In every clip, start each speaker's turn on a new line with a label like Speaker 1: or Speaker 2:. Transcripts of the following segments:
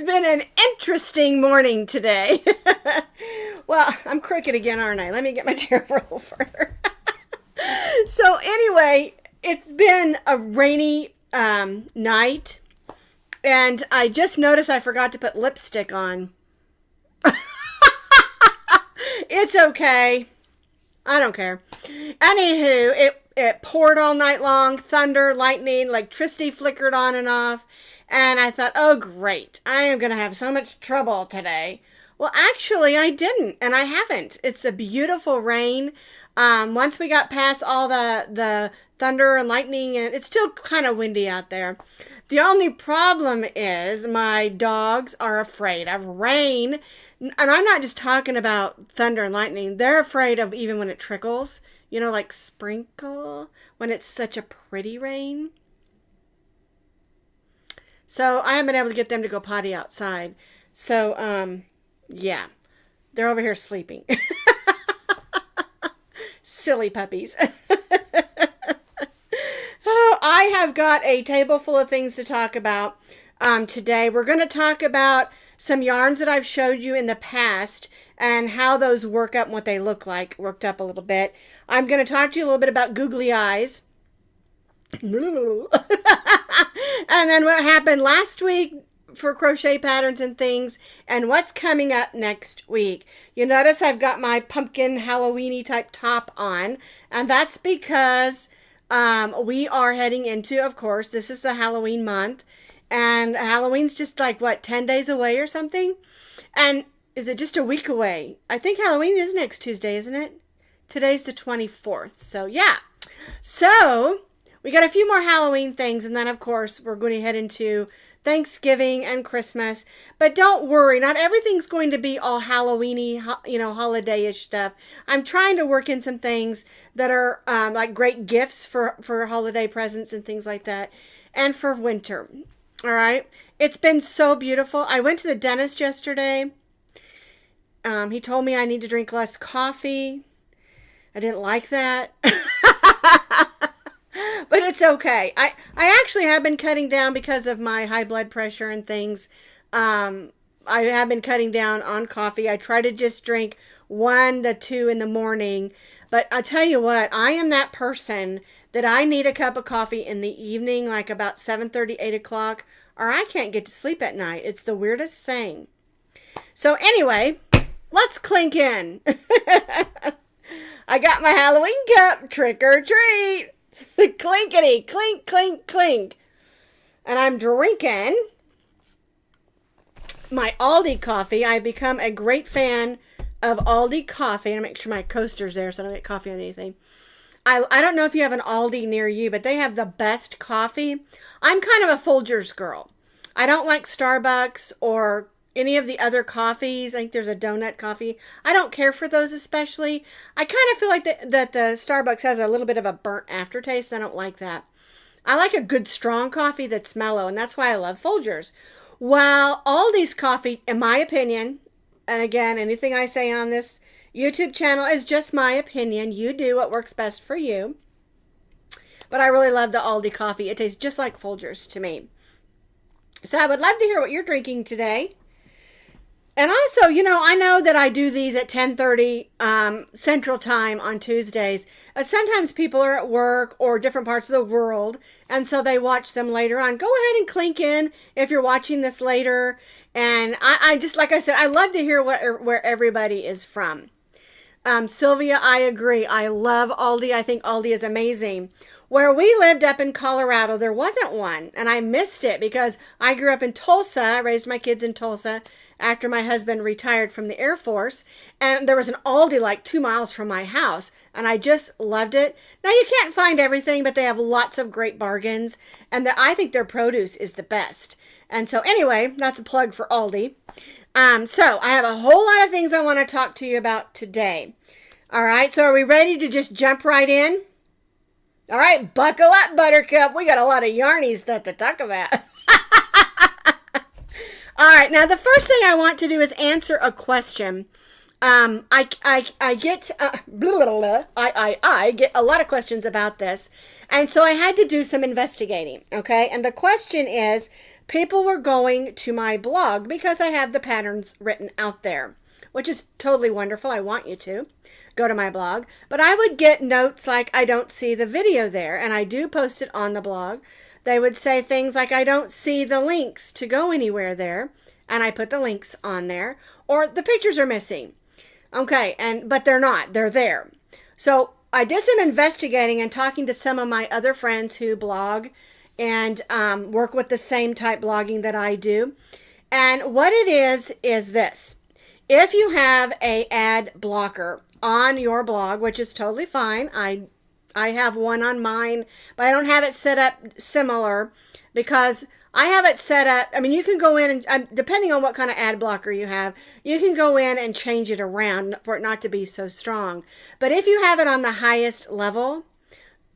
Speaker 1: been an interesting morning today. Well, I'm crooked again, aren't I? Let me get my chair over. So anyway, it's been a rainy night, and I just noticed I forgot to put lipstick on. It's okay. I don't care. Anywho, it poured all night long. Thunder, lightning, electricity flickered on and off. And I thought, oh, great. I am going to have so much trouble today. Well, actually, I didn't. And I haven't. It's a beautiful rain. Once we got past all the thunder and lightning, and it's still kind of windy out there. The only problem is my dogs are afraid of rain. And I'm not just talking about thunder and lightning. They're afraid of even when it trickles. You know, like sprinkle, when it's such a pretty rain. So I haven't been able to get them to go potty outside. So, yeah. They're over here sleeping. Silly puppies. Oh, I have got a table full of things to talk about today. We're going to talk about some yarns that I've showed you in the past and how those work up and what they look like, worked up a little bit. I'm going to talk to you a little bit about googly eyes. And then what happened last week for crochet patterns and things, and what's coming up next week. You notice I've got my pumpkin Halloween-y type top on, and that's because we are heading into, of course, this is the Halloween month, and Halloween's just 10 days away or something? And is it just a week away? I think Halloween is next Tuesday, isn't it? Today's the 24th, so yeah. So, we got a few more Halloween things, and then, of course, we're going to head into Thanksgiving and Christmas. But don't worry, not everything's going to be all Halloween-y, holiday-ish stuff. I'm trying to work in some things that are great gifts for holiday presents and things like that, and for winter. All right? It's been so beautiful. I went to the dentist yesterday. He told me I need to drink less coffee. I didn't like that. But it's okay. I actually have been cutting down because of my high blood pressure and things. I have been cutting down on coffee. I try to just drink 1 to 2 in the morning. But I tell you what, I am that person that I need a cup of coffee in the evening, like about 7:30, 8 o'clock, or I can't get to sleep at night. It's the weirdest thing. So anyway, let's clink in. I got my Halloween cup, trick or treat. Clinkety, clink, clink, clink. And I'm drinking my Aldi coffee. I've become a great fan of Aldi coffee. And I make sure my coaster's there so I don't get coffee on anything. I don't know if you have an Aldi near you, but they have the best coffee. I'm kind of a Folgers girl. I don't like Starbucks or any of the other coffees. I think there's a donut coffee. I don't care for those especially. I kind of feel like that the Starbucks has a little bit of a burnt aftertaste. I don't like that. I like a good strong coffee that's mellow, and that's why I love Folgers. While Aldi's coffee, in my opinion, and again, anything I say on this YouTube channel is just my opinion. You do what works best for you. But I really love the Aldi coffee. It tastes just like Folgers to me. So I would love to hear what you're drinking today. And also, I know that I do these at 10:30 Central Time on Tuesdays. Sometimes people are at work or different parts of the world, and so they watch them later on. Go ahead and clink in if you're watching this later. And I just, like I said, I love to hear where everybody is from. Sylvia, I agree. I love Aldi. I think Aldi is amazing. Where we lived up in Colorado, there wasn't one, and I missed it because I grew up in Tulsa. I raised my kids in Tulsa after my husband retired from the Air Force, and there was an Aldi 2 miles from my house, and I just loved it. Now, you can't find everything, but they have lots of great bargains, and I think their produce is the best. And so anyway, that's a plug for Aldi. So I have a whole lot of things I want to talk to you about today. All right, so are we ready to just jump right in? All right, buckle up, Buttercup. We got a lot of yarny stuff to talk about. All right, now the first thing I want to do is answer a question. I get a lot of questions about this, and so I had to do some investigating. Okay, and the question is, people were going to my blog because I have the patterns written out there, which is totally wonderful. I want you to go to my blog. But I would get notes like, I don't see the video there, and I do post it on the blog. They would say things like, I don't see the links to go anywhere there, and I put the links on there, or the pictures are missing. Okay, but they're not. They're there. So I did some investigating and talking to some of my other friends who blog and work with the same type blogging that I do. And what it is this. If you have a ad blocker on your blog, which is totally fine. I have one on mine, but I don't have it set up similar because I have it set up. I mean, you can go in and depending on what kind of ad blocker you have, you can go in and change it around for it not to be so strong. But if you have it on the highest level,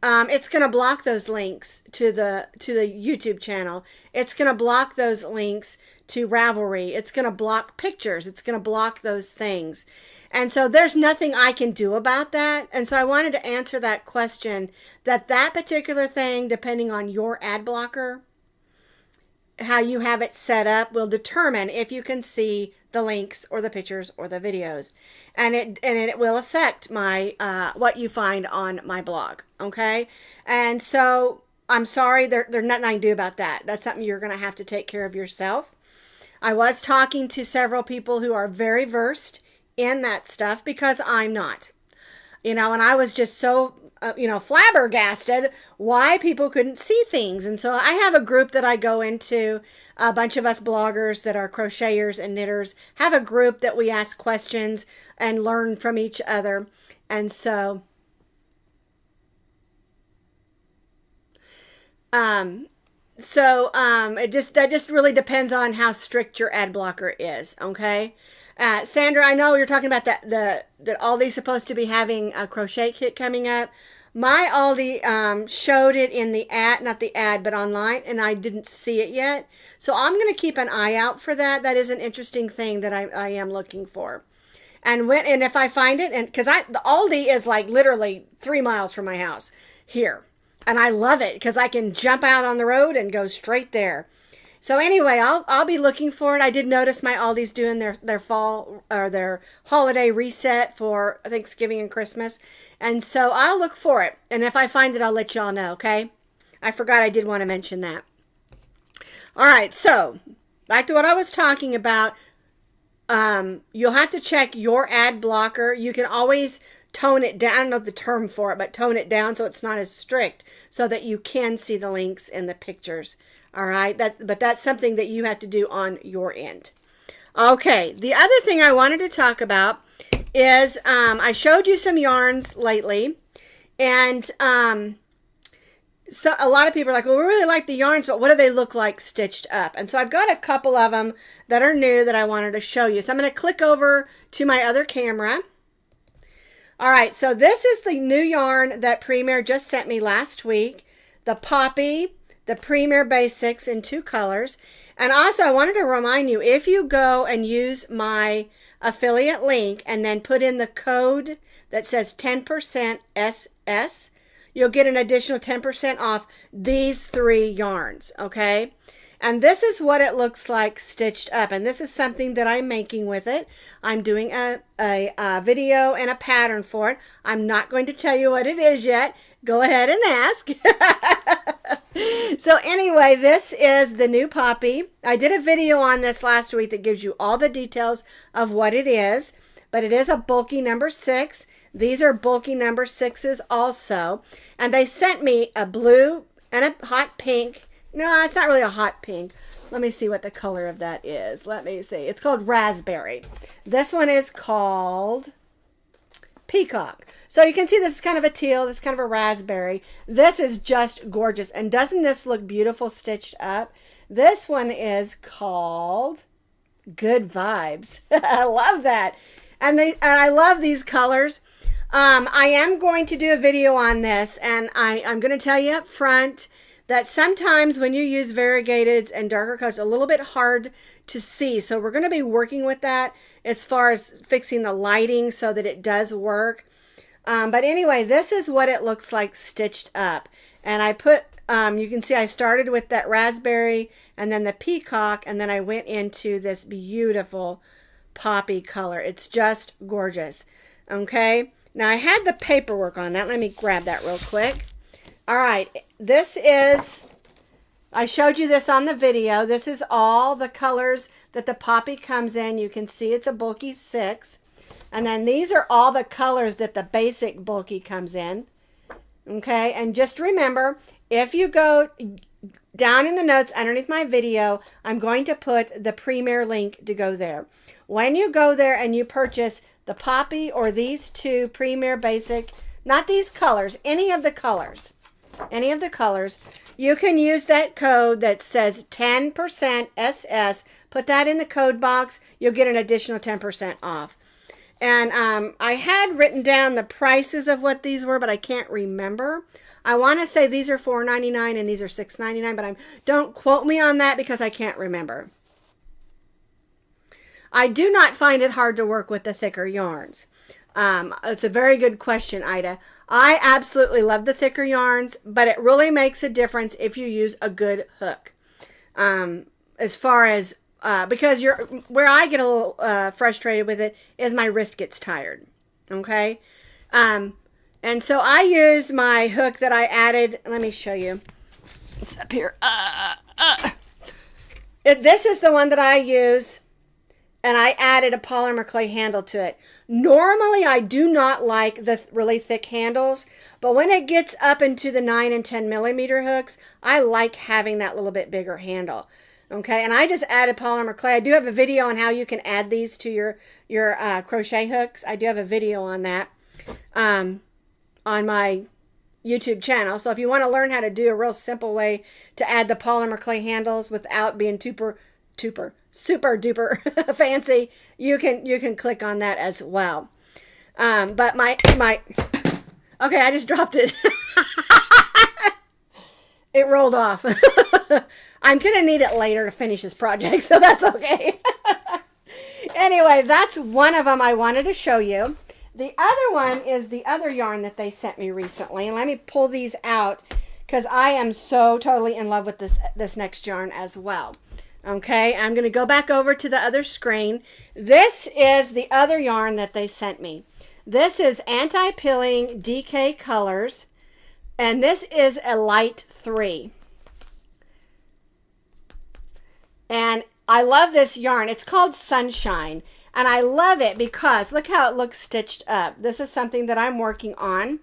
Speaker 1: it's going to block those links to the YouTube channel. It's going to block those links to Ravelry. It's going to block pictures. It's going to block those things. And so there's nothing I can do about that. And so I wanted to answer that question, that particular thing, depending on your ad blocker, how you have it set up, will determine if you can see the links or the pictures or the videos. And it will affect my what you find on my blog. Okay? And so I'm sorry, there's nothing I can do about that. That's something you're going to have to take care of yourself. I was talking to several people who are very versed in that stuff because I'm not. And I was just so flabbergasted why people couldn't see things. And so I have a group that I go into, a bunch of us bloggers that are crocheters and knitters, have a group that we ask questions and learn from each other. And so that just really depends on how strict your ad blocker is. Okay. Sandra, I know you're talking about that Aldi's supposed to be having a crochet kit coming up. My Aldi showed it in the ad, not the ad, but online, and I didn't see it yet. So I'm going to keep an eye out for that. That is an interesting thing that I am looking for. And if I find it, and because the Aldi is like literally 3 miles from my house here, and I love it because I can jump out on the road and go straight there. So anyway, I'll be looking for it. I did notice my Aldi's doing their fall or their holiday reset for Thanksgiving and Christmas. And so I'll look for it. And if I find it, I'll let y'all know, okay? I forgot I did want to mention that. All right, so back to what I was talking about. You'll have to check your ad blocker. You can always tone it down. I don't know the term for it, but tone it down so it's not as strict so that you can see the links and the pictures. All right, but that's something that you have to do on your end. Okay, the other thing I wanted to talk about is I showed you some yarns lately, and so a lot of people are like, well, we really like the yarns, but what do they look like stitched up? And so I've got a couple of them that are new that I wanted to show you. So I'm going to click over to my other camera. All right, so this is the new yarn that Premier just sent me last week, the Poppy, the Premier Basics in 2 colors. And also I wanted to remind you, if you go and use my affiliate link and then put in the code that says 10% SS, you'll get an additional 10% off these 3 yarns, okay? And this is what it looks like stitched up. And this is something that I'm making with it. I'm doing a video and a pattern for it. I'm not going to tell you what it is yet. Go ahead and ask. So anyway, this is the new Poppy. I did a video on this last week that gives you all the details of what it is. But it is a bulky number 6. These are bulky number 6s also. And they sent me a blue and a hot pink. No, it's not really a hot pink. Let me see what the color of that is. Let me see. It's called Raspberry. This one is called Peacock. So you can see this is kind of a teal. This is kind of a raspberry. This is just gorgeous. And doesn't this look beautiful stitched up? This one is called Good Vibes. I love that. And I love these colors. I am going to do a video on this, and I'm going to tell you up front that sometimes when you use variegateds and darker colors, it's a little bit hard to see. So we're going to be working with that as far as fixing the lighting so that it does work. But anyway, this is what it looks like stitched up. And I put You can see I started with that raspberry and then the peacock, and then I went into this beautiful poppy color. It's just gorgeous. Okay, now I had the paperwork on that. Let me grab that real quick. All right, this is, I showed you this on the video. This is all the colors that the poppy comes in. You can see it's a bulky 6. And then these are all the colors that the basic bulky comes in. Okay, and just remember, if you go down in the notes underneath my video, I'm going to put the Premier link to go there. When you go there and you purchase the poppy or these two Premier Basic, not these colors, any of the colors, you can use that code that says 10% SS. Put that in the code box. You'll get an additional 10% off. And I had written down the prices of what these were, but I can't remember. I want to say these are $4.99 and these are $6.99, but don't quote me on that because I can't remember. I do not find it hard to work with the thicker yarns. It's a very good question, Ida. I absolutely love the thicker yarns, but it really makes a difference if you use a good hook. As far as, because where I get a little frustrated with it is my wrist gets tired. Okay. And so I use my hook that I added. Let me show you. It's up here. This is the one that I use, and I added a polymer clay handle to it. Normally, I do not like the really thick handles, but when it gets up into the 9 and 10 millimeter hooks, I like having that little bit bigger handle. Okay, and I just added polymer clay. I do have a video on how you can add these to your crochet hooks. I do have a video on that on my YouTube channel. So if you want to learn how to do a real simple way to add the polymer clay handles without being super duper fancy, you can click on that as well. But my okay, I just dropped it. It rolled off. I'm gonna need it later to finish this project, so that's okay. Anyway, that's one of them I wanted to show you. The other one is the other yarn that they sent me recently, and let me pull these out because I am so totally in love with this next yarn as well. Okay, I'm going to go back over to the other screen. This is the other yarn that they sent me. This is Anti-Pilling DK Colors, and this is a light 3. And I love this yarn. It's called Sunshine, and I love it because look how it looks stitched up. This is something that I'm working on.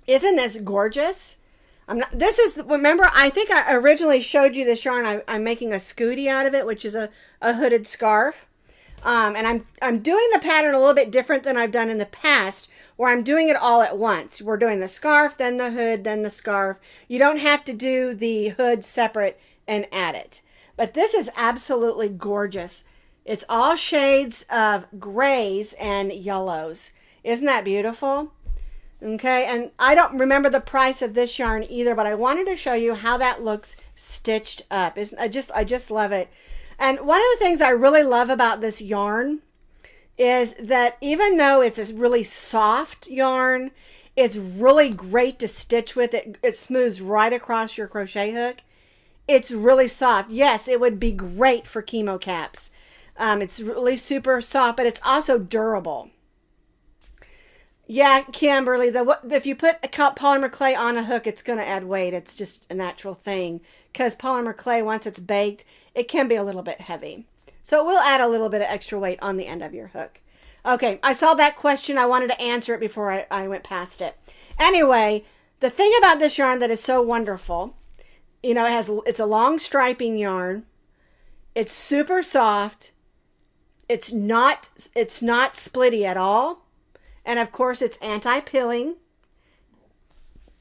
Speaker 1: Isn't this gorgeous? Remember, I think I originally showed you this yarn. I'm making a scooty out of it, which is a hooded scarf. And I'm doing the pattern a little bit different than I've done in the past, where I'm doing it all at once. We're doing the scarf, then the hood, then the scarf. You don't have to do the hood separate and add it. But this is absolutely gorgeous. It's all shades of grays and yellows. Isn't that beautiful? Okay, and I don't remember the price of this yarn either, but I wanted to show you how that looks stitched up. I just love it. And one of the things I really love about this yarn is that even though it's a really soft yarn, it's really great to stitch with. It smooths right across your crochet hook. It's really soft. Yes, it would be great for chemo caps. It's really super soft, but it's also durable. Yeah, Kimberly, if you put polymer clay on a hook, it's going to add weight. It's just a natural thing because polymer clay, once it's baked, it can be a little bit heavy. So it will add a little bit of extra weight on the end of your hook. Okay, I saw that question. I wanted to answer it before I went past it. Anyway, the thing about this yarn that is so wonderful, it's a long striping yarn. It's super soft. It's not splitty at all. And of course, it's anti-pilling.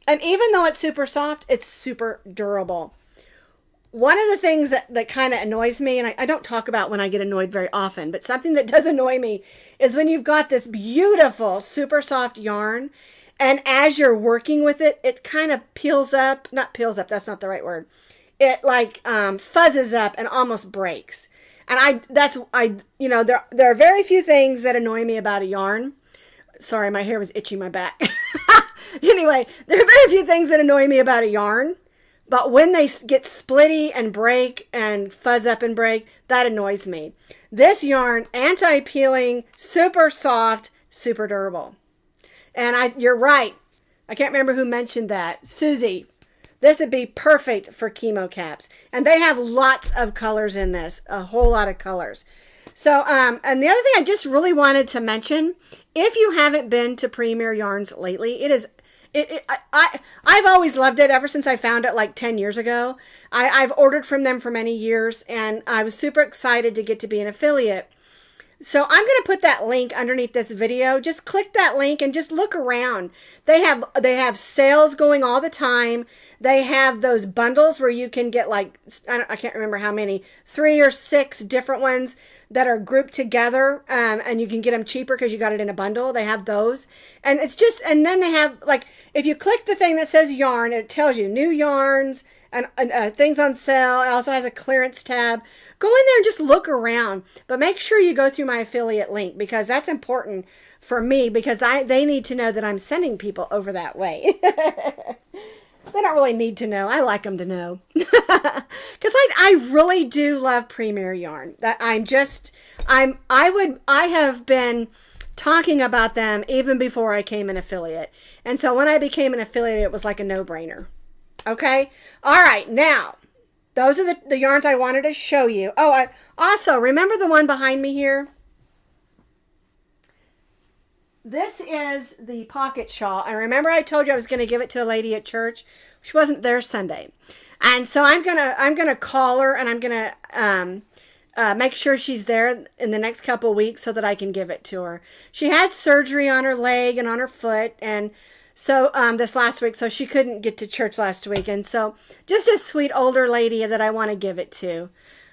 Speaker 1: And even though it's super soft, it's super durable. One of the things that kind of annoys me, and I don't talk about when I get annoyed very often, but something that does annoy me is when you've got this beautiful, super soft yarn, and as you're working with it, it kind of peels up. Not peels up, that's not the right word. It like fuzzes up and almost breaks. And there are very few things that annoy me about a yarn. Sorry, my hair was itching my back. Anyway, there are very few things that annoy me about a yarn. But when they get splitty and break and fuzz up and break, that annoys me. This yarn, anti-peeling, super soft, super durable. And you're right. I can't remember who mentioned that. Susie. This would be perfect for chemo caps. And they have lots of colors in this. A whole lot of colors. So, and the other thing I just really wanted to mention, if you haven't been to Premier Yarns lately, I've always loved it ever since I found it like 10 years ago. I've ordered from them for many years, and I was super excited to get to be an affiliate. So I'm going to put that link underneath this video. Just click that link and just look around. They have sales going all the time. They have those bundles where you can get like, I can't remember how many, 3 or 6 different ones that are grouped together, and you can get them cheaper because you got it in a bundle. They have those. And it's just, and then they have, like, if you click the thing that says yarn, it tells you new yarns and things on sale. It also has a clearance tab. Go in there and just look around, but make sure you go through my affiliate link, because that's important for me, because they need to know that I'm sending people over that way. They don't really need to know. I like them to know. Because I really do love Premier Yarn. That I have been talking about them even before I became an affiliate. And so when I became an affiliate, it was like a no-brainer. Okay? All right, now, those are the yarns I wanted to show you. Oh, I also, remember the one behind me here? This is the pocket shawl. And remember I told you I was going to give it to a lady at church? She wasn't there Sunday. And so I'm gonna call her, and I'm gonna make sure she's there in the next couple of weeks so that I can give it to her. She had surgery on her leg and on her foot, and so this last week, so she couldn't get to church last week. And so just a sweet older lady that I want to give it to.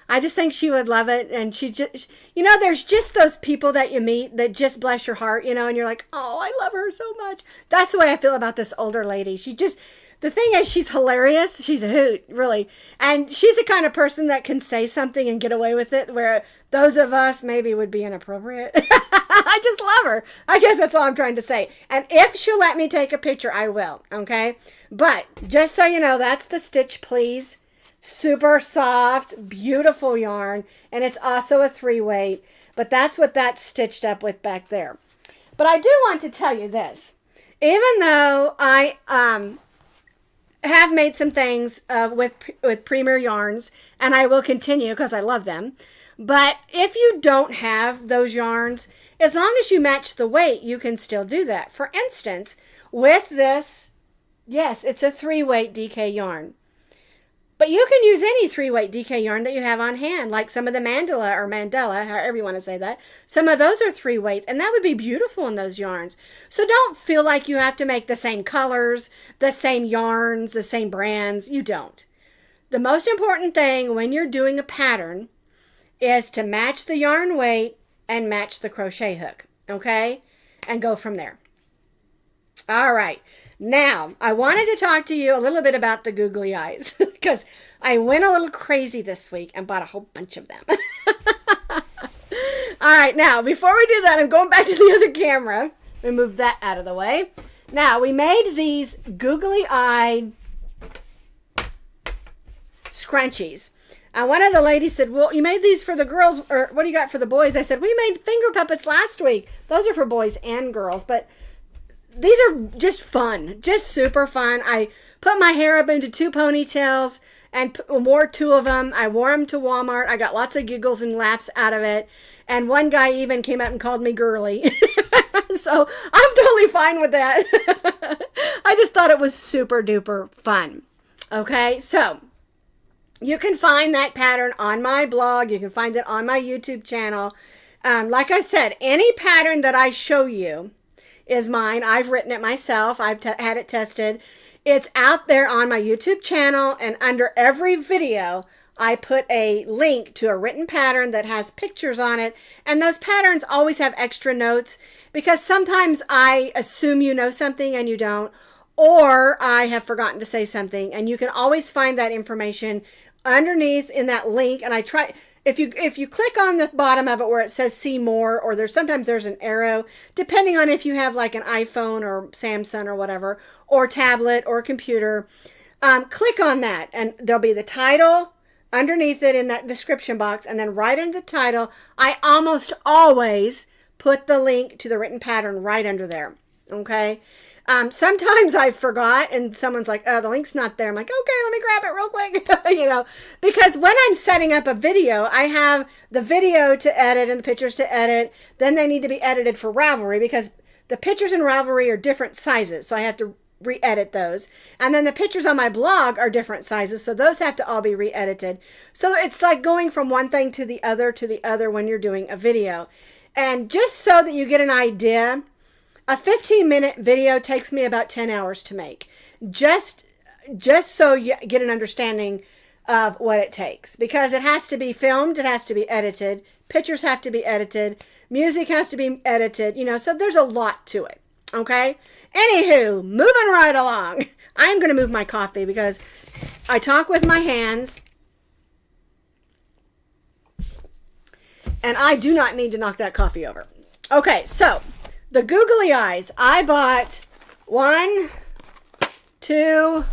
Speaker 1: I just think she would love it. And she just, there's just those people that you meet that just bless your heart, and you're like, oh, I love her so much. That's the way I feel about this older lady. The thing is, she's hilarious. She's a hoot, really. And she's the kind of person that can say something and get away with it, where those of us maybe would be inappropriate. I just love her. I guess that's all I'm trying to say. And if she'll let me take a picture, I will, okay? But just so you know, that's the Stitch Please. Super soft, beautiful yarn. And it's also a 3-weight. But that's what that's stitched up with back there. But I do want to tell you this. Even though I have made some things with Premier Yarns, and I will continue because I love them. But if you don't have those yarns, as long as you match the weight, you can still do that. For instance, with this, yes, it's a 3-weight DK yarn. But you can use any 3-weight DK yarn that you have on hand, like some of the Mandela, however you want to say that. Some of those are 3 weights, and that would be beautiful in those yarns. So don't feel like you have to make the same colors, the same yarns, the same brands. You don't. The most important thing when you're doing a pattern is to match the yarn weight and match the crochet hook, okay? And go from there. All right. Now, I wanted to talk to you a little bit about the googly eyes, because I went a little crazy this week and bought a whole bunch of them. All right, now, before we do that, I'm going back to the other camera. Let me move that out of the way. Now, we made these googly eye scrunchies. And one of the ladies said, well, you made these for the girls, or what do you got for the boys? I said, we made finger puppets last week. Those are for boys and girls, but these are just fun, just super fun. I put my hair up into 2 ponytails and wore 2 of them. I wore them to Walmart. I got lots of giggles and laughs out of it. And one guy even came up and called me girly. So I'm totally fine with that. I just thought it was super duper fun. Okay, so you can find that pattern on my blog. You can find it on my YouTube channel. Like I said, any pattern that I show you is mine. I've written it myself. I've had it tested. It's out there on my YouTube channel, and under every video I put a link to a written pattern that has pictures on it, and those patterns always have extra notes, because sometimes I assume you know something and you don't, or I have forgotten to say something, and you can always find that information underneath in that link. And I try, if you click on the bottom of it where it says see more, or sometimes there's an arrow, depending on if you have like an iPhone or Samsung or whatever, or tablet or computer, click on that and there'll be the title underneath it in that description box. And then right under the title, I almost always put the link to the written pattern right under there. Okay. Sometimes I forgot and someone's like, oh, the link's not there. I'm like, okay, let me grab it real quick. Because when I'm setting up a video, I have the video to edit and the pictures to edit. Then they need to be edited for Ravelry because the pictures in Ravelry are different sizes. So I have to re-edit those. And then the pictures on my blog are different sizes. So those have to all be re-edited. So it's like going from one thing to the other when you're doing a video. And just so that you get an idea, a 15-minute video takes me about 10 hours to make. Just so you get an understanding of what it takes. Because it has to be filmed, it has to be edited, pictures have to be edited, music has to be edited, so there's a lot to it. Okay? Anywho, moving right along. I'm going to move my coffee because I talk with my hands. And I do not need to knock that coffee over. Okay, so the googly eyes, I bought 1, 2,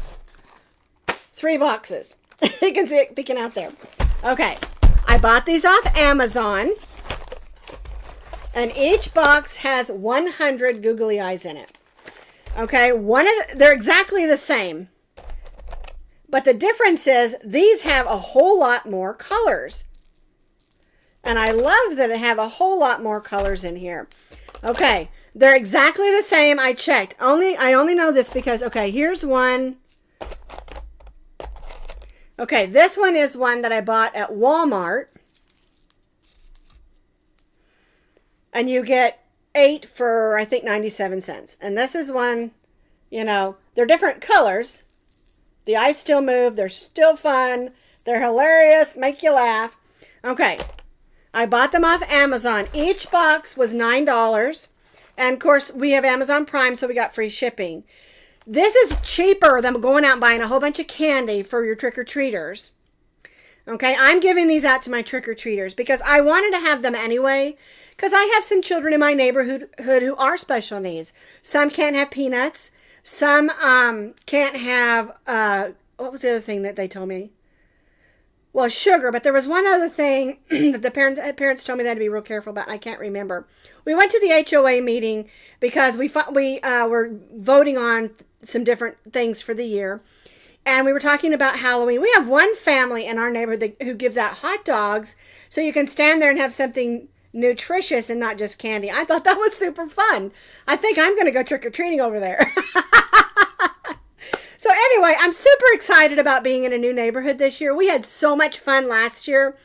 Speaker 1: 3 boxes. You can see it peeking out there. Okay, I bought these off Amazon. And each box has 100 googly eyes in it. Okay, they're exactly the same. But the difference is these have a whole lot more colors. And I love that they have a whole lot more colors in here. Okay, they're exactly the same. I checked. I only know this because, okay, here's one. Okay, this one is one that I bought at Walmart. And you get 8 for, I think, 97 cents. And this is one, they're different colors. The eyes still move. They're still fun. They're hilarious. Make you laugh. Okay. I bought them off Amazon. Each box was $9. And, of course, we have Amazon Prime, so we got free shipping. This is cheaper than going out and buying a whole bunch of candy for your trick-or-treaters. Okay, I'm giving these out to my trick-or-treaters because I wanted to have them anyway. Because I have some children in my neighborhood who are special needs. Some can't have peanuts. Some can't have, what was the other thing that they told me? Well, sugar. But there was one other thing that the parents told me that to be real careful about. And I can't remember. We went to the HOA meeting because we were voting on some different things for the year. And we were talking about Halloween. We have one family in our neighborhood who gives out hot dogs so you can stand there and have something nutritious and not just candy. I thought that was super fun. I think I'm going to go trick-or-treating over there. So anyway, I'm super excited about being in a new neighborhood this year. We had so much fun last year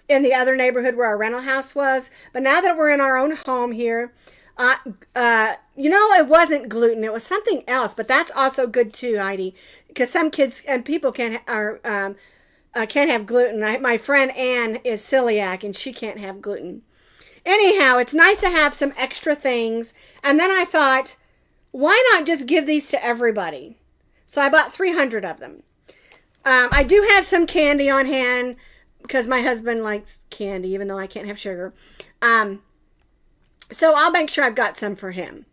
Speaker 1: in the other neighborhood where our rental house was. But now that we're in our own home here, it wasn't gluten. It was something else. But that's also good too, Heidi. Because some kids and people can't have gluten. My friend Ann is celiac and she can't have gluten. Anyhow, it's nice to have some extra things. And then I thought, why not just give these to everybody? So I bought 300 of them. I do have some candy on hand because my husband likes candy, even though I can't have sugar. So I'll make sure I've got some for him.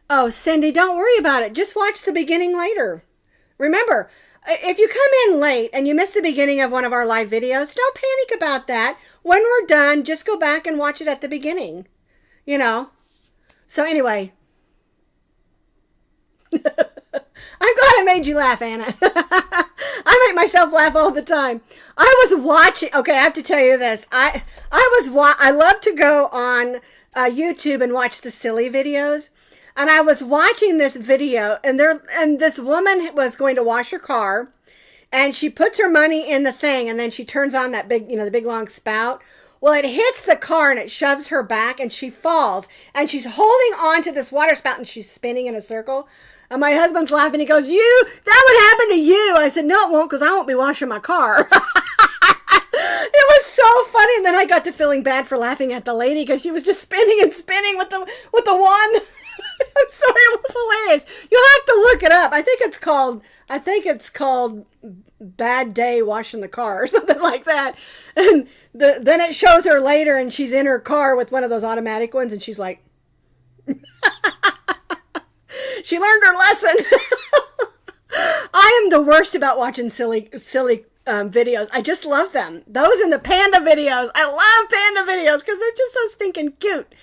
Speaker 1: Oh, Cindy, don't worry about it. Just watch the beginning later. Remember, if you come in late and you miss the beginning of one of our live videos, don't panic about that. When we're done, just go back and watch it at the beginning. So anyway. I'm glad I made you laugh, Anna. I make myself laugh all the time. I was watching. Okay, I have to tell you this. I love to go on YouTube and watch the silly videos. And I was watching this video, and this woman was going to wash her car, and she puts her money in the thing, and then she turns on that big, the big long spout. Well, it hits the car, and it shoves her back, and she falls, and she's holding on to this water spout, and she's spinning in a circle. And my husband's laughing. He goes, that would happen to you. I said, no, it won't, because I won't be washing my car. It was so funny. And then I got to feeling bad for laughing at the lady because she was just spinning and spinning with the wand. I'm sorry, it was hilarious. You'll have to look it up. I think it's called Bad Day Washing the Car or something like that. And then it shows her later and she's in her car with one of those automatic ones and she's like, she learned her lesson. I am the worst about watching silly videos. I just love them. Those and the panda videos. I love panda videos because they're just so stinking cute.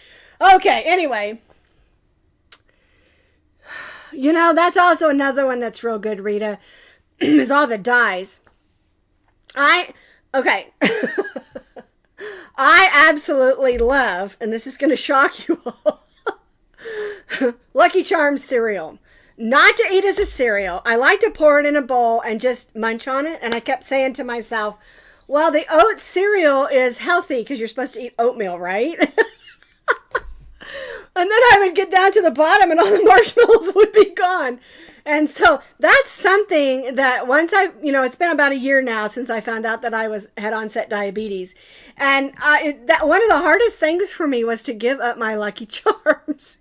Speaker 1: Okay, anyway. You know, that's also another one that's real good, Rita, is all the dies. Okay. I absolutely love, and this is going to shock you all, Lucky Charms cereal. Not to eat as a cereal. I like to pour it in a bowl and just munch on it. And I kept saying to myself, well, the oat cereal is healthy because you're supposed to eat oatmeal, right? And then I would get down to the bottom and all the marshmallows would be gone. And so that's something that once it's been about a year now since I found out that I had onset diabetes. And that one of the hardest things for me was to give up my Lucky Charms.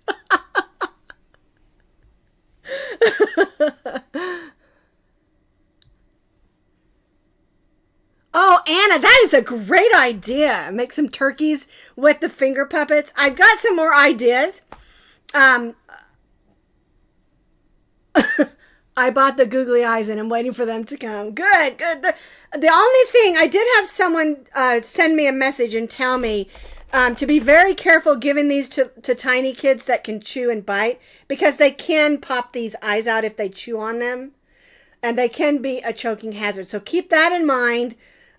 Speaker 1: Oh, Anna, that is a great idea. Make some turkeys with the finger puppets. I've got some more ideas. I bought the googly eyes and I'm waiting for them to come. Good. The only thing, I did have someone send me a message and tell me to be very careful giving these to tiny kids that can chew and bite because they can pop these eyes out if they chew on them. And they can be a choking hazard. So keep that in mind.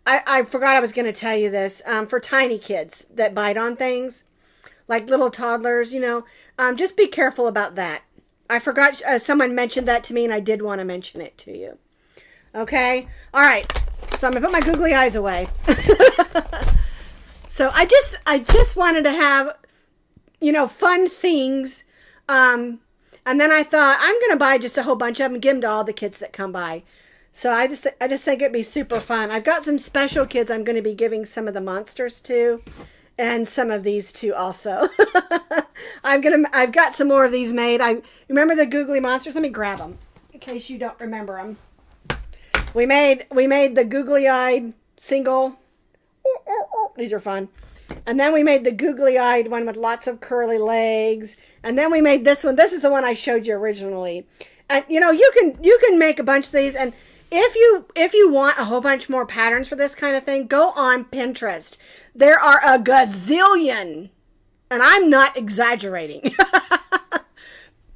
Speaker 1: I forgot I was going to tell you this. For tiny kids that bite on things, like little toddlers, just be careful about that. I forgot someone mentioned that to me, and I did want to mention it to you. Okay? All right. So I'm going to put my googly eyes away. So I just wanted to have, fun things. And then I thought, I'm going to buy just a whole bunch of them and give them to all the kids that come by. So I just think it'd be super fun. I've got some special kids I'm going to be giving some of the monsters to, and some of these to also. I've got some more of these made. I remember the googly monsters. Let me grab them in case you don't remember them. We made the googly eyed single. These are fun. And then we made the googly eyed one with lots of curly legs. And then we made this one. This is the one I showed you originally. And you can make a bunch of these. And if you want a whole bunch more patterns for this kind of thing, go on Pinterest. There are a gazillion, and I'm not exaggerating,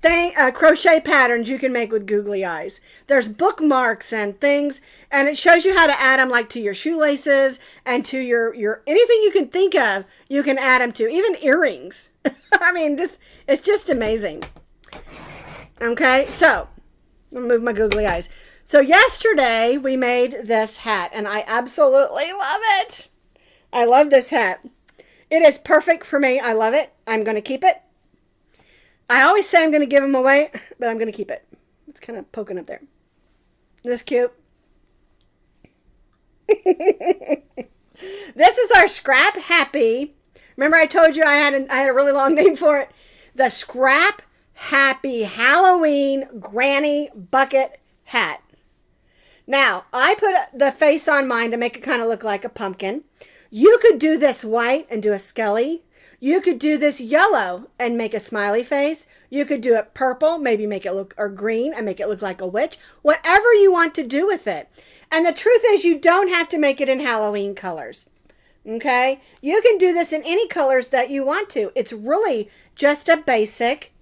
Speaker 1: crochet patterns you can make with googly eyes. There's bookmarks and things, and it shows you how to add them like to your shoelaces and to your anything you can think of, you can add them to, even earrings. I mean, it's just amazing. Okay, so I'll move my googly eyes. So yesterday we made this hat, and I absolutely love it. I love this hat. It is perfect for me. I love it. I'm going to keep it. I always say I'm going to give them away, but I'm going to keep it. It's kind of poking up there. This cute. This is our Scrap Happy. Remember I told you I had a really long name for it. The Scrap Happy Halloween Granny Bucket Hat. Now, I put the face on mine to make it kind of look like a pumpkin. You could do this white and do a skelly. You could do this yellow and make a smiley face. You could do it purple, maybe make it look, or green and make it look like a witch. Whatever you want to do with it. And the truth is you don't have to make it in Halloween colors. Okay? You can do this in any colors that you want to. It's really just a basic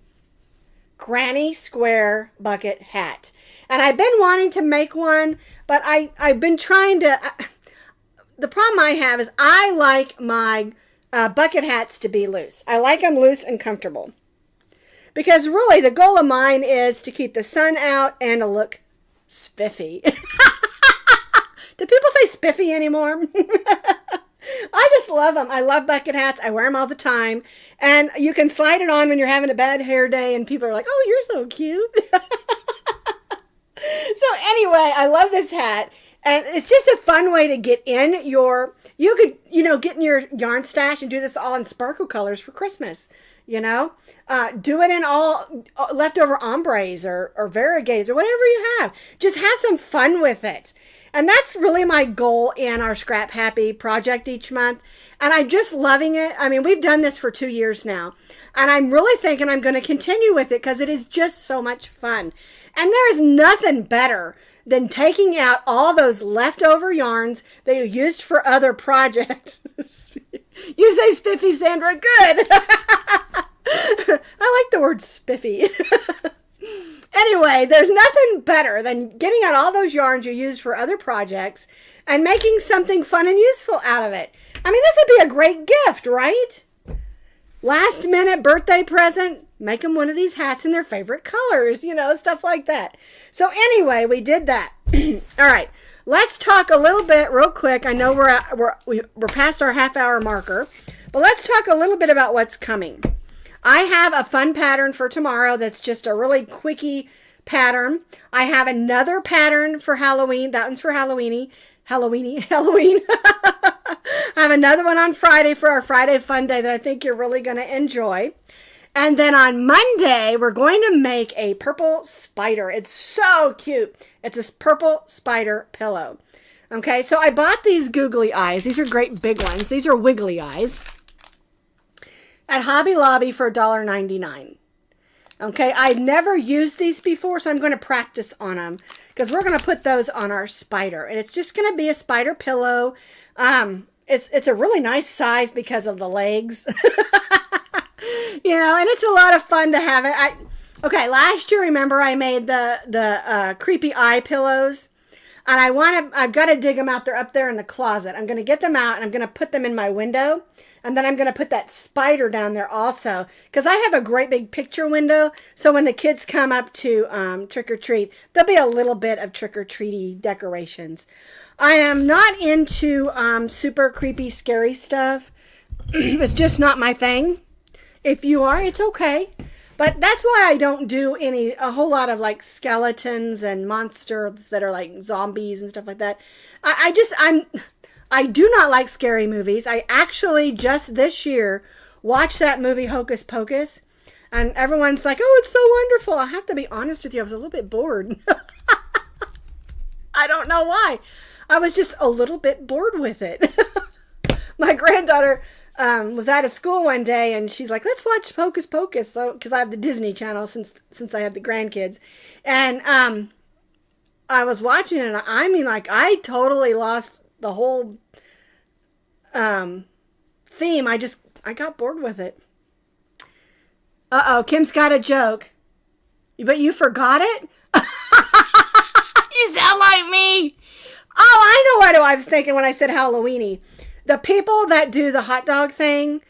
Speaker 1: granny square bucket hat. And I've been wanting to make one, but I've been trying to... the problem I have is I like my bucket hats to be loose. I like them loose and comfortable. Because really, the goal of mine is to keep the sun out and to look spiffy. Do people say spiffy anymore? I just love them. I love bucket hats. I wear them all the time. And you can slide it on when you're having a bad hair day and people are like, oh, you're so cute. So anyway, I love this hat. And it's just a fun way to get in your, you could, get in your yarn stash and do this all in sparkle colors for Christmas. you know. Do it in all leftover ombres or variegates or whatever you have. Just have some fun with it. And that's really my goal in our Scrap Happy project each month. And I'm just loving it. I mean, we've done this for 2 years now. And I'm really thinking I'm going to continue with it because it is just so much fun. And there is nothing better than taking out all those leftover yarns that you used for other projects. You say spiffy, Sandra. Good. I like the word spiffy. Anyway, there's nothing better than getting out all those yarns you used for other projects and making something fun and useful out of it. I mean, this would be a great gift, right? Last minute birthday present, make them one of these hats in their favorite colors, you know, stuff like that. So anyway, we did that. All right, let's talk a little bit real quick. I know we're past our half-hour marker, but let's talk a little bit about what's coming. I have a fun pattern for tomorrow that's just a really quickie pattern. I have another pattern for Halloween. That one's for Halloween. I have another one on Friday for our Friday fun day that I think you're really going to enjoy. And then on Monday, we're going to make a purple spider. It's so cute. It's a purple spider pillow. Okay, so I bought these googly eyes. These are great big ones. These are wiggly eyes at Hobby Lobby for $1.99. Okay, I've never used these before, so I'm going to practice on them because we're going to put those on our spider. And it's just going to be a spider pillow. It's a really nice size because of the legs. You know, and it's a lot of fun to have it. Okay, last year, remember I made the creepy eye pillows? And I've got to dig them out. They're up there in the closet. I'm going to get them out and I'm going to put them in my window. And then I'm going to put that spider down there also. Because I have a great big picture window. So when the kids come up to trick or treat, there'll be a little bit of trick or treaty decorations. I am not into super creepy, scary stuff. It's just not my thing. If you are, it's okay. But that's why I don't do a whole lot of like skeletons and monsters that are like zombies and stuff like that. I do not like scary movies. I actually just this year watched that movie Hocus Pocus, and everyone's like, "Oh, it's so wonderful." I have to be honest with you, I was a little bit bored. I don't know why. I was just a little bit bored with it. My granddaughter was out of school one day, and she's like, "Let's watch Hocus Pocus," because I have the Disney Channel since I have the grandkids, and I was watching it, and I mean, like, I totally lost the whole theme. I got bored with it. Uh-oh, Kim's got a joke. But you forgot it? You sound like me. Oh, I know what I was thinking when I said Halloweeny. The people that do the hot dog thing,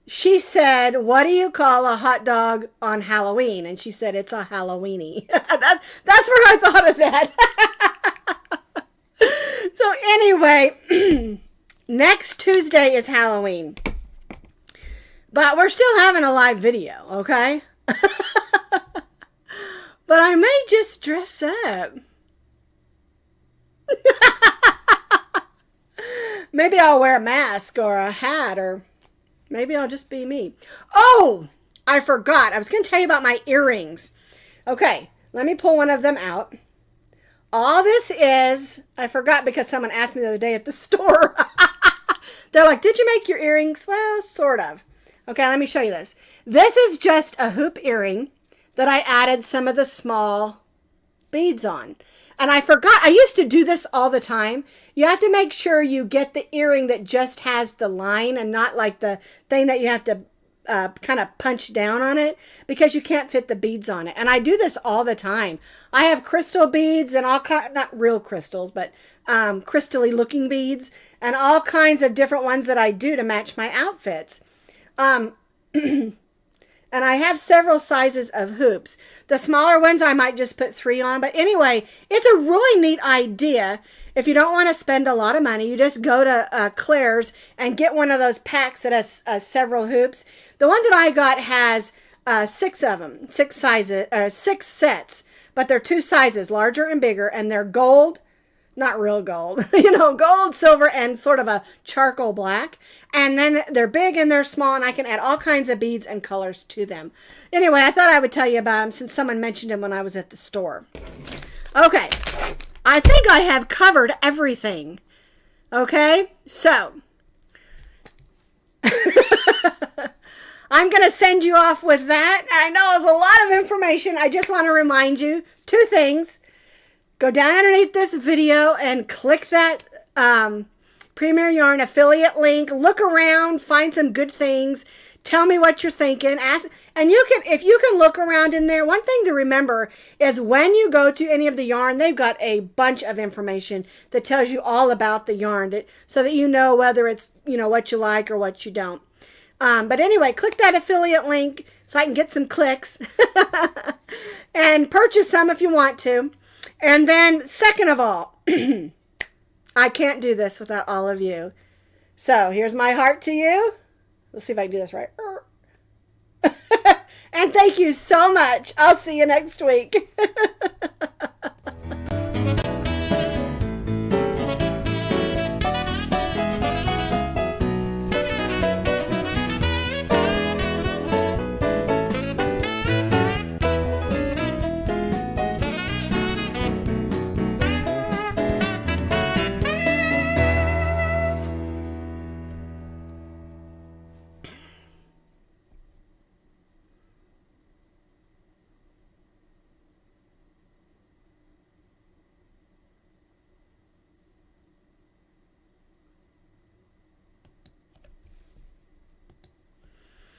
Speaker 1: she said, "What do you call a hot dog on Halloween?" And she said, "It's a Halloweeny." That's where I thought of that. So anyway, next Tuesday is Halloween. But we're still having a live video, okay? But I may just dress up. Maybe I'll wear a mask or a hat, or maybe I'll just be me. Oh, I forgot. I was going to tell you about my earrings. Okay, let me pull one of them out. All this is, I forgot because someone asked me the other day at the store. They're like, "Did you make your earrings?" Well, sort of. Okay, let me show you this. This is just a hoop earring that I added some of the small beads on. And I forgot, I used to do this all the time. You have to make sure you get the earring that just has the line and not like the thing that you have to kind of punch down on it, because you can't fit the beads on it. And I do this all the time. I have crystal beads and all kind, not real crystals, but crystally looking beads, and all kinds of different ones that I do to match my outfits. And I have several sizes of hoops. The smaller ones I might just put 3 on. But anyway, it's a really neat idea. If you don't want to spend a lot of money, you just go to Claire's and get one of those packs that has several hoops. The one that I got has 6 of them, 6 sizes, 6 sets. But they're 2 sizes, larger and bigger. And they're gold not real gold, you know, gold, silver, and sort of a charcoal black. And then they're big and they're small, and I can add all kinds of beads and colors to them. Anyway, I thought I would tell you about them since someone mentioned them when I was at the store. Okay, I think I have covered everything. Okay, so I'm going to send you off with that. I know it's a lot of information. I just want to remind you two things. Go down underneath this video and click that Premier Yarn affiliate link. Look around, find some good things. Tell me what you're thinking. And you can, if you can look around in there, one thing to remember is when you go to any of the yarn, they've got a bunch of information that tells you all about the yarn, so that you know whether it's, you know, what you like or what you don't. But anyway, click that affiliate link so I can get some clicks and purchase some if you want to. And then second of all, I can't do this without all of you. So here's my heart to you. Let's see if I can do this right. And thank you so much. I'll see you next week.